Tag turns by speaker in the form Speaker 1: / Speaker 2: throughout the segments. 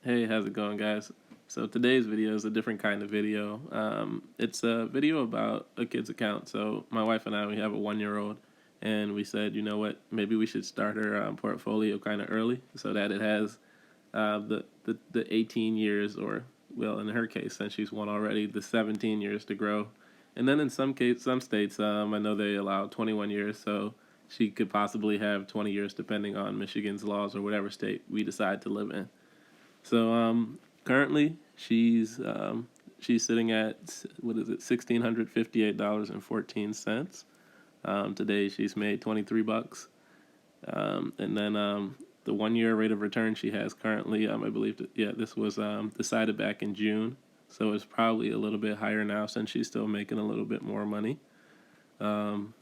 Speaker 1: Hey, how's it going, guys? So today's video is a different kind of video. It's a video about a kid's account. So my wife and I, we have a 1 year old, and we said, you know what, maybe we should start her portfolio kind of early so that it has the 18 years, or well, in her case, since she's one already, the 17 years to grow. And then in some states, I know they allow 21 years, so she could possibly have 20 years depending on Michigan's laws or whatever state we decide to live in. So currently she's sitting at what is it, $1,658.14. Today she's made $23, and then the 1 year rate of return she has currently, I believe, this was decided back in June, so it's probably a little bit higher now since she's still making a little bit more money. Um,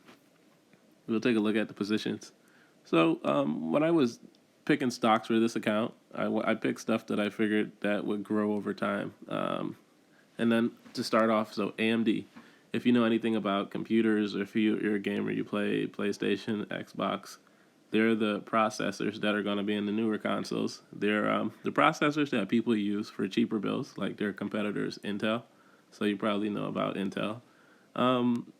Speaker 1: we'll take a look at the positions. So when I was picking stocks for this account, I picked stuff that I figured that would grow over time. And then to start off, so AMD. If you know anything about computers, or if you're a gamer, you play PlayStation, Xbox, they're the processors that are going to be in the newer consoles. They're the processors that people use for cheaper builds, like their competitors, Intel. So you probably know about Intel. Um,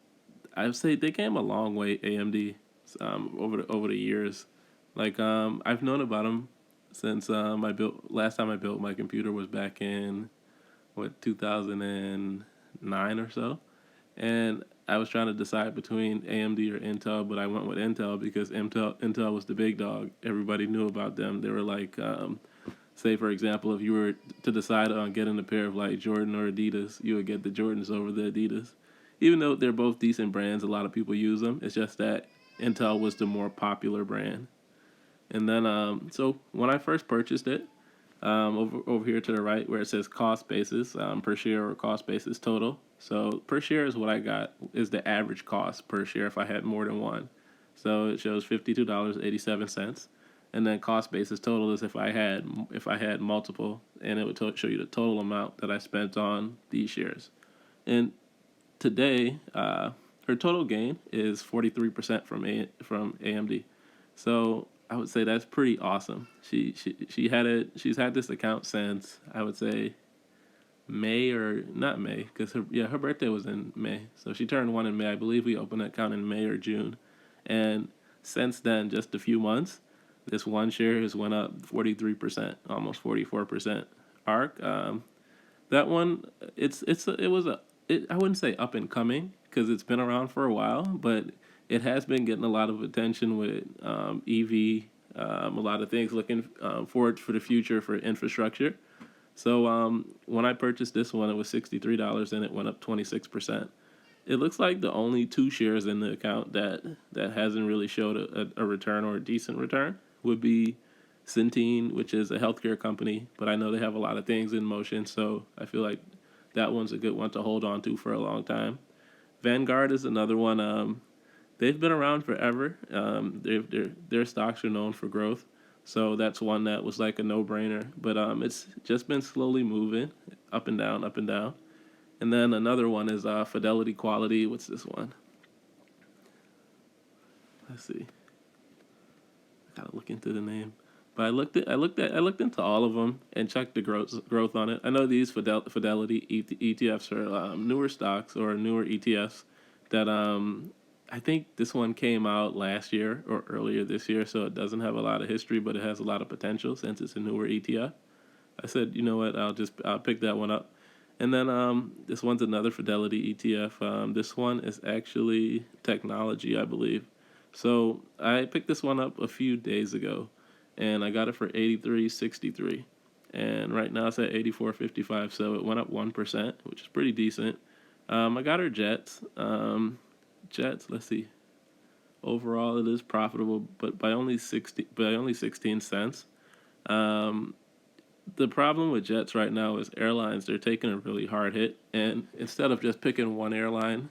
Speaker 1: I'd say they came a long way, AMD, over the years. Like I've known about them since I built last time I built my computer was back in 2009 or so, and I was trying to decide between AMD or Intel, but I went with Intel because Intel was the big dog. Everybody knew about them. They were like, say for example, if you were to decide on getting a pair of like Jordan or Adidas, you would get the Jordans over the Adidas. Even though they're both decent brands, a lot of people use them. It's just that Intel was the more popular brand. And then, so when I first purchased it, over here to the right where it says cost basis, per share or cost basis total. So per share is what I got, is the average cost per share if I had more than one. So it shows $52.87, and then cost basis total is if I had multiple, and it would show you the total amount that I spent on these shares. And today, her total gain is 43% from AMD. So I would say that's pretty awesome. She had it. She's had this account since, I would say, May, or not May, because her birthday was in May. So she turned one in May. I believe we opened an account in May or June, and since then, just a few months, this one share has went up 43%, almost 44%. Arc, that one, it was a I wouldn't say up and coming because it's been around for a while, but it has been getting a lot of attention with EV, a lot of things looking forward for the future for infrastructure. So when I purchased this one, it was $63 and it went up 26%. It looks like the only two shares in the account that hasn't really showed a return or a decent return would be Centene, which is a healthcare company, but I know they have a lot of things in motion, so I feel like that one's a good one to hold on to for a long time. Vanguard is another one. They've been around forever. Their stocks are known for growth, so that's one that was like a no brainer. But it's just been slowly moving up and down, up and down. And then another one is Fidelity Quality. What's this one? Let's see. I gotta look into the name. But I looked into all of them and checked the growth on it. I know these Fidelity ETFs are newer stocks or newer ETFs that I think this one came out last year or earlier this year, so it doesn't have a lot of history, but it has a lot of potential since it's a newer ETF. I said, you know what, I'll pick that one up. And then this one's another Fidelity ETF. This one is actually technology, I believe. So I picked this one up a few days ago, and I got it for 83.63, and right now it's at 84.55. So it went up 1%, which is pretty decent. I got her Jets. Jets. Let's see. Overall, it is profitable, but by only 16 cents. Um, the problem with Jets right now is airlines. They're taking a really hard hit, and instead of just picking one airline,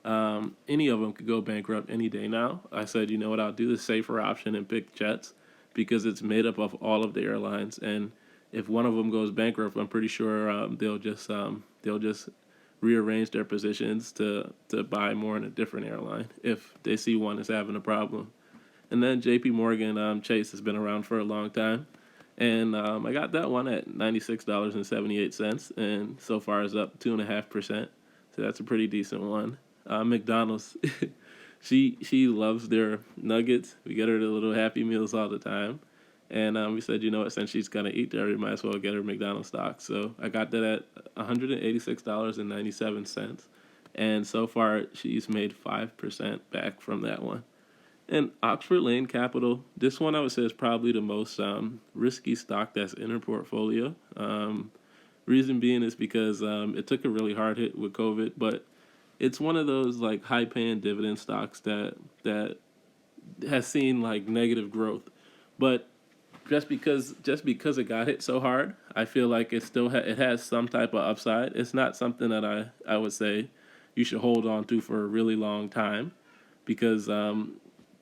Speaker 1: any of them could go bankrupt any day now. I said, you know what, I'll do the safer option and pick Jets because it's made up of all of the airlines, and if one of them goes bankrupt, I'm pretty sure they'll just rearrange their positions to buy more in a different airline if they see one is having a problem. And then J.P. Morgan Chase has been around for a long time, And I got that one at $96.78, and so far is up 2.5%. So that's a pretty decent one. McDonald's, she loves their nuggets. We get her the little Happy Meals all the time, and we said, you know what, since she's gonna eat there, we might as well get her McDonald's stock. So I got that at $186.97, and so far she's made 5% back from that one. And Oxford Lane Capital, this one I would say is probably the most risky stock that's in her portfolio. Reason being is because it took a really hard hit with COVID, but it's one of those like high paying dividend stocks that has seen like negative growth. But just because it got hit so hard, I feel like it still it has some type of upside. It's not something that I would say you should hold on to for a really long time because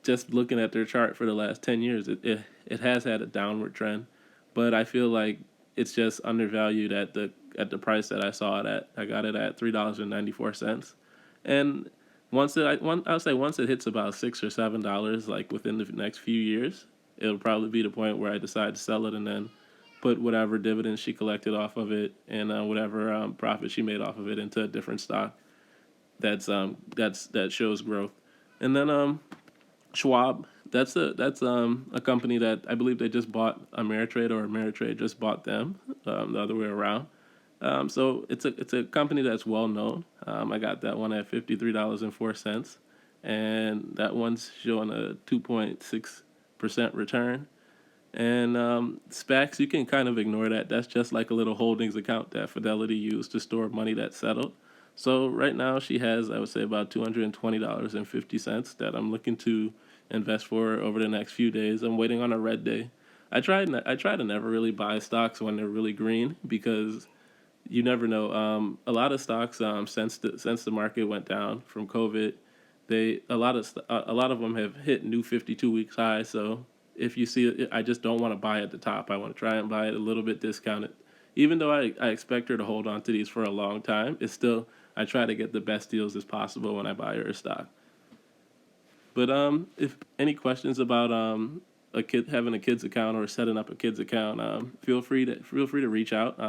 Speaker 1: just looking at their chart for the last 10 years, it has had a downward trend. But I feel like it's just undervalued at the price that I saw it at. I got it at $3.94. And I would say once it hits about $6 or $7, like within the next few years, it'll probably be the point where I decide to sell it and then put whatever dividends she collected off of it and whatever profit she made off of it into a different stock that shows growth. And then Schwab, that's a company that I believe they just bought Ameritrade, or Ameritrade just bought them, the other way around. So it's a company that's well known. I got that one at $53.04, and that one's showing a 2.6% return. And SPACs, you can kind of ignore that. That's just like a little holdings account that Fidelity used to store money that's settled. So right now she has, I would say, about $220.50 that I'm looking to invest for over the next few days. I'm waiting on a red day. I try to never really buy stocks when they're really green because you never know. A lot of stocks, since the market went down from COVID, a lot of them have hit new 52 weeks high. So if you see it, I just don't want to buy at the top. I want to try and buy it a little bit discounted. Even though I expect her to hold on to these for a long time, it's still I try to get the best deals as possible when I buy her a stock. But if any questions about a kid having a kids account or setting up a kids account, feel free to reach out.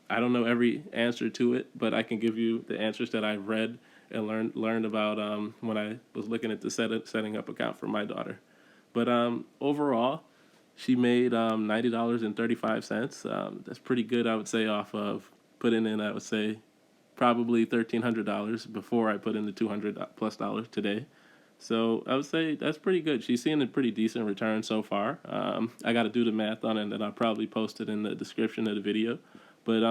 Speaker 1: I don't know every answer to it, but I can give you the answers that I've read and learned about when I was looking at the setting up account for my daughter. But overall, she made $90.35. That's pretty good, I would say, off of putting in, I would say, probably $1,300 before I put in the $200+ today. So I would say that's pretty good. She's seeing a pretty decent return so far. I got to do the math on it, and then I'll probably post it in the description of the video. But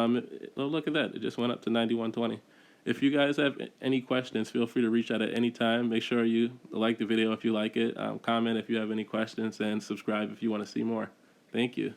Speaker 1: look at that. It just went up to 91.20. If you guys have any questions, feel free to reach out at any time. Make sure you like the video if you like it. Comment if you have any questions, and subscribe if you want to see more. Thank you.